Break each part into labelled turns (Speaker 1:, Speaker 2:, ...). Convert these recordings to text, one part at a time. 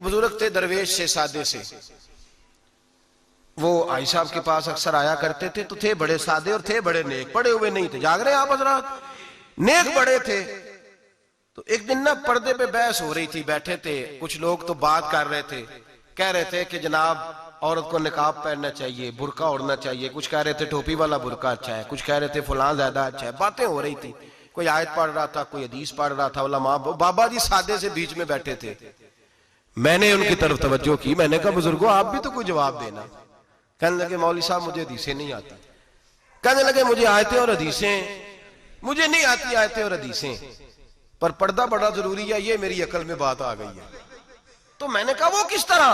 Speaker 1: बुजुर्ग थे दरवेश से, सादे से, वो आई साहब के पास अक्सर आया करते थे। तो थे बड़े सादे और थे बड़े नेक, पढ़े हुए नहीं थे। जाग रहे हैं आप हजरात? नेक बड़े थे। तो एक दिन ना पर्दे पे बहस हो रही थी, बैठे थे कुछ लोग तो बात कर रहे थे, कह रहे थे कि जनाब औरत को निकाब पहनना चाहिए, बुरका ओढ़ना चाहिए, कुछ कह रहे थे टोपी वाला बुरका अच्छा है, कुछ कह रहे थे फलां ज्यादा अच्छा है। बातें हो रही थी, कोई आयत पढ़ रहा था, कोई हदीस पढ़ रहा था। उलमा बाबा जी सादे से बीच में बैठे थे। मैंने उनकी तरफ तवज्जो की, मैंने कहा बुजुर्गो आप भी तो कोई जवाब देना। कहने लगे मौलवी साहब मुझे हदीसें नहीं आती। कहने लगे मुझे आयतें और हदीसें मुझे नहीं आती, आयतें और हदीसें, पर पर्दा बड़ा जरूरी है, ये मेरी अकल में बात आ गई है। तो मैंने कहा वो किस तरह?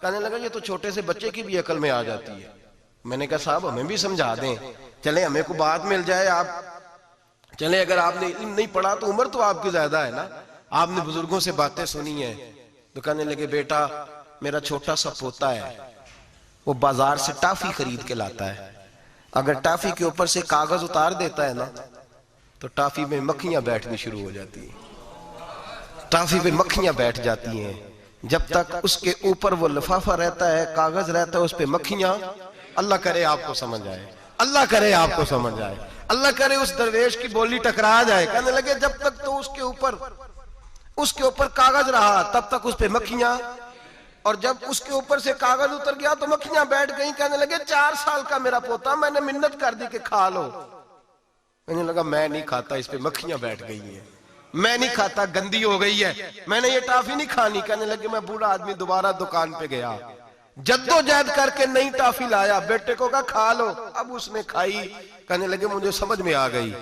Speaker 1: कहने लगा ये तो छोटे से बच्चे की भी अकल में आ जाती है। मैंने कहा साहब हमें भी समझा दें, चले हमें को बात मिल जाए। आप चले, अगर आपने इल्म नहीं पढ़ा तो उम्र तो आपकी ज्यादा है ना, आपने बुजुर्गों से बातें सुनी है। तो कहने लगे बेटा मेरा छोटा सा पोता है, वो बाजार से टाफी खरीद के लाता है। अगर टाफी के ऊपर से कागज उतार देता है ना तो टाफी में मक्खियां बैठनी शुरू हो जाती है, टाफी पे मक्खियां बैठ जाती हैं। जब तक उसके ऊपर वो लिफाफा रहता है, कागज रहता है, उस पे मक्खियां, अल्लाह करे आपको समझ आए, अल्लाह करे आपको समझ आए, अल्लाह करे उस दरवेश की बोली टकरा जाए। कहने लगे जब तक तो उसके ऊपर कागज रहा तब तक उस पे मक्खियां, और जब उसके ऊपर से कागज उतर गया तो मक्खियां बैठ गई। कहने लगे 4 साल का मेरा पोता, मैंने मिन्नत कर दी कि खा लो। कहने लगा मैं नहीं खाता, इस पे मक्खियां बैठ गई हैं, मैं नहीं खाता, गंदी हो गई है, मैंने ये टाफी नहीं खानी। कहने लगे मैं बूढ़ा आदमी दोबारा दुकान पे गया, जद्दोजहद करके नई टाफी लाया, बेटे को कहा खा लो। अब उसने खाई। कहने लगे मुझे समझ में आ गई,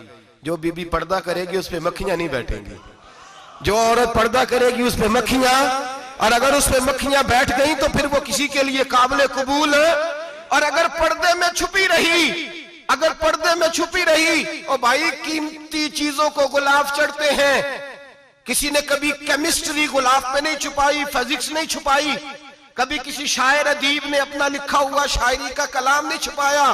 Speaker 1: जो बीबी पर्दा करेगी उस पे मक्खियां नहीं बैठेंगी, जो औरत पर्दा करेगी उस पे मक्खियां, और अगर उस पे मक्खियां बैठ गई तो फिर वो किसी के लिए काबिल कबूल है। और अगर पर्दे में छुपी रही, अगर पर्दे में छुपी रही, और भाई कीमती चीजों को गुलाब चढ़ते हैं। किसी ने कभी केमिस्ट्री गुलाब पे नहीं छुपाई, फिजिक्स नहीं छुपाई, कभी किसी शायर अदीब ने अपना लिखा हुआ शायरी का कलाम नहीं छुपाया।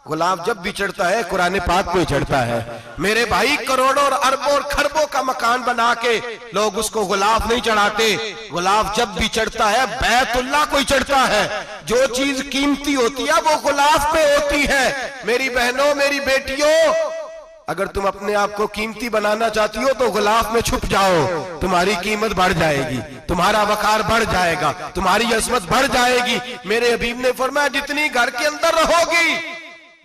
Speaker 1: गुलाब जब भी चढ़ता है कुरान पाक को ही चढ़ता है। मेरे भाई करोड़ों और अरबों और खरबों का मकान बना के लोग उसको गुलाब नहीं चढ़ाते। गुलाब जब भी चढ़ता है बैतुल्लाह को ही चढ़ता है। जो चीज कीमती होती है वो गुलाब पे होती है। मेरी बहनों, मेरी बेटियों, अगर तुम अपने आप को कीमती बनाना चाहती हो तो गुलाब में छुप जाओ, तुम्हारी कीमत बढ़ जाएगी, तुम्हारा वकार बढ़ जाएगा, तुम्हारी अजमत बढ़ जाएगी। मेरे हबीब ने फरमाया जितनी घर के अंदर रहोगी,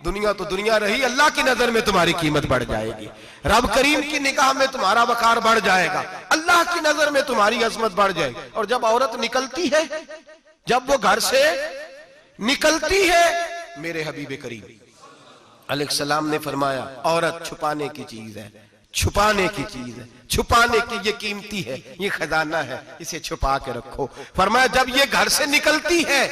Speaker 1: दुनिया तो दुनिया रही, अल्लाह की नजर में तुम्हारी कीमत बढ़ जाएगी, रब करीम की निगाह में तुम्हारा वकार बढ़ जाएगा, अल्लाह की नजर में तुम्हारी अजमत बढ़ जाएगी। और जब औरत निकलती है, जब वो घर से निकलती है, मेरे हबीब करीम अलैहिस्सलाम ने फरमाया औरत छुपाने की चीज है, छुपाने की चीज है, छुपाने की, ये कीमती है, ये खजाना है, इसे छुपा के रखो। फरमाया जब ये घर से निकलती है,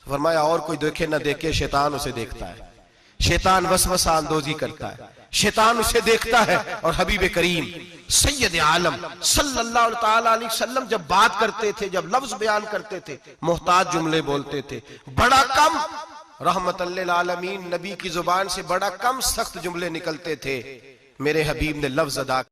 Speaker 1: फरमाया और कोई देखे ना देखे, शैतान उसे देखता है, शैतान वसवसा अंदोजी करता है, शैतान उसे देखता है। और हबीब करीम सैयद आलम सल्लल्लाहु ताला अलैहि वसल्लम जब बात करते थे, जब लफ्ज बयान करते थे, मोहताज जुमले बोलते थे, बड़ा कम, रहमतल लिल आलमीन नबी की जुबान से बड़ा कम सख्त जुमले निकलते थे। मेरे हबीब ने लफ्ज अदा